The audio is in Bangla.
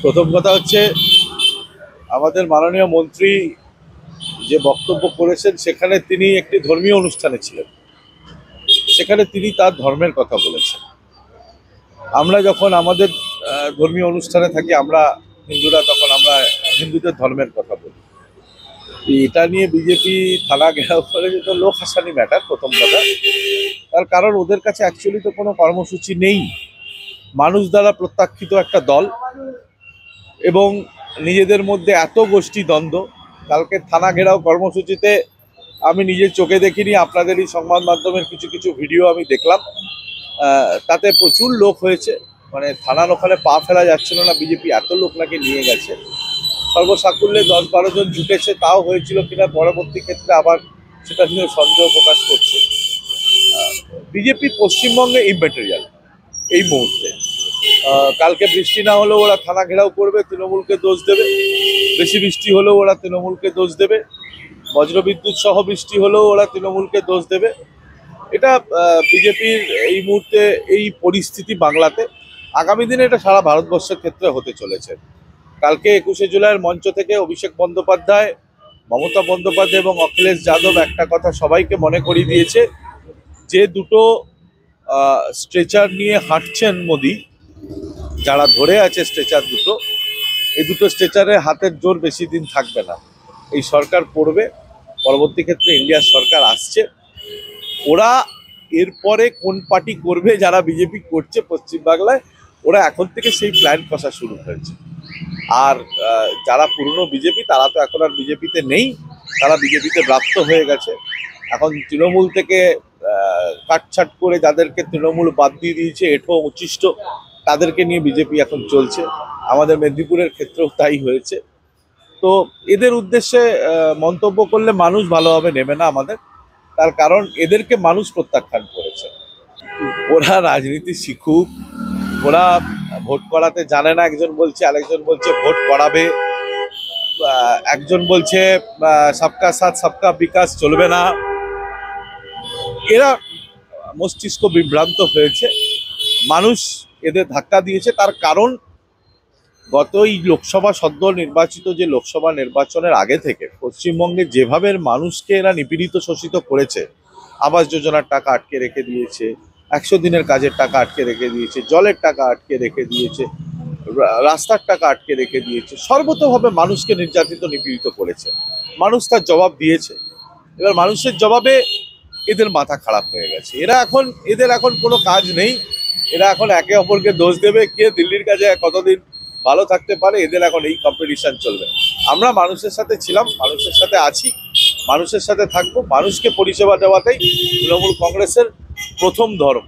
প্রথম কথা হচ্ছে আমাদের মাননীয় মন্ত্রী যে বক্তব্য করেছেন সেখানে তিনি একটি ধর্মীয় অনুষ্ঠানে ছিলেন, সেখানে তিনি তার ধর্মের কথা বলেছেন। আমরা যখন আমাদের ধর্মীয় অনুষ্ঠানে থাকি, আমরা হিন্দুরা, তখন আমরা হিন্দুদের ধর্মের কথা বলি। এটা নিয়ে বিজেপি থানা ঘেরাও করে, যেটা লোক হাসানি ম্যাটার। প্রথম কথা, তার কারণ ওদের কাছে অ্যাকচুয়ালি তো কোনো কর্মসূচি নেই। মানুষ দ্বারা প্রত্যাখ্যিত একটা দল এবং নিজেদের মধ্যে এত গোষ্ঠী দ্বন্দ্ব। কালকে থানা ঘেরাও কর্মসূচিতে আমি নিজের চোখে দেখিনি, আপনাদেরই সংবাদ মাধ্যমের কিছু কিছু ভিডিও আমি দেখলাম। তাতে প্রচুর লোক হয়েছে, মানে থানার ওখানে পা ফেলা যাচ্ছিল না, বিজেপি এত লোক নাকি নিয়ে গেছে। সর্বসাকুল্যে 10-12 জন জুটেছে, তাও হয়েছিল কিনা পরবর্তী ক্ষেত্রে আবার সেটা নিয়ে সন্দেহ প্রকাশ করছে। বিজেপি পশ্চিমবঙ্গে ইম্যাটেরিয়াল এই মুহূর্তে। কালকে বৃষ্টি না হলেও ওরা থানা ঘেরাও করবে, তৃণমূলকে দোষ দেবে। বেশি বৃষ্টি হলেও ওরা তৃণমূলকে দোষ দেবে। বজ্রবিদ্যুৎ সহ বৃষ্টি হলেও ওরা তৃণমূলকে দোষ দেবে। এটা বিজেপির এই মুহূর্তে এই পরিস্থিতি বাংলাতে। আগামী দিনে এটা সারা ভারতবর্ষের ক্ষেত্রে হতে চলেছে। কালকে 21শে জুলাইয়ের মঞ্চ থেকে অভিষেক বন্দ্যোপাধ্যায়, মমতা বন্দ্যোপাধ্যায় এবং অখিলেশ যাদব একটা কথা সবাইকে মনে করিয়ে দিয়েছে, যে দুটো স্ট্রেচার নিয়ে হাঁটছেন মোদি, যারা ধরে আছে স্ট্রেচার দুটো, এই দুটো স্ট্রেচারে হাতের জোর বেশি দিন থাকবে না। এই সরকার পড়বে, পরবর্তী ক্ষেত্রে ইন্ডিয়ার সরকার আসছে। ওরা এরপরে কোন পার্টি করবে, যারা বিজেপি করছে পশ্চিমবাংলায়, ওরা এখন থেকে সেই প্ল্যান কষা শুরু হয়েছে। আর যারা পুরনো বিজেপি, তারা তো এখন আর বিজেপিতে নেই, তারা বিজেপিতে ব্রাত্য হয়ে গেছে। এখন তৃণমূল থেকে কাটছাট করে যাদেরকে তৃণমূল বাদ দিয়ে দিয়েছে, এঠো উচ্ছিষ্ট, তাদেরকে নিয়ে বিজেপি এখন চলছে। আমাদের মেদিনীপুরের ক্ষেত্রেও তাই হয়েছে। তো এদের উদ্দেশ্যে মন্তব্য করলে মানুষ ভালোভাবে নেবে না আমাদের, তার কারণ এদেরকে মানুষ প্রত্যাখ্যান করেছে। ওরা রাজনীতি শিখুক, ওরা ভোট করাতে জানে না, একজন বলছে, আরেকজন বলছে ভোট করাবে, একজন বলছে সবকা সাথ সবকা বিকাশ চলবে না। এরা মস্তিষ্ক বিভ্রান্ত হয়েছে, মানুষ এদের ধাক্কা দিয়েছে। তার কারণ গত এই লোকসভা সদ্য নির্বাচিত যে লোকসভা নির্বাচনের আগে থেকে পশ্চিমবঙ্গে যেভাবে মানুষকে এরা নিপীড়িত শোষিত করেছে, আবাস যোজনার টাকা আটকে রেখে দিয়েছে, 100 দিনের কাজের টাকা আটকে রেখে দিয়েছে, জলের টাকা আটকে রেখে দিয়েছে, রাস্তার টাকা আটকে রেখে দিয়েছে, সর্বতোভাবে মানুষকে নির্যাতিত নিপীড়িত করেছে। মানুষ তার জবাব দিয়েছে। এবার মানুষের জবাবে এদের মাথা খারাপ হয়ে গেছে। এদের এখন কোনো কাজ নেই। এরা এখন একে অপরকে দোষ দেবে, কে দিল্লির কাছে কতদিন ভালো থাকতে পারে, এদের এখন এই কম্পিটিশন চলবে। আমরা মানুষের সাথে ছিলাম, মানুষের সাথে আছি, মানুষের সাথে থাকবো। মানুষকে পরিষেবা দেওয়াটাই তৃণমূল কংগ্রেসের প্রথম ধর্ম।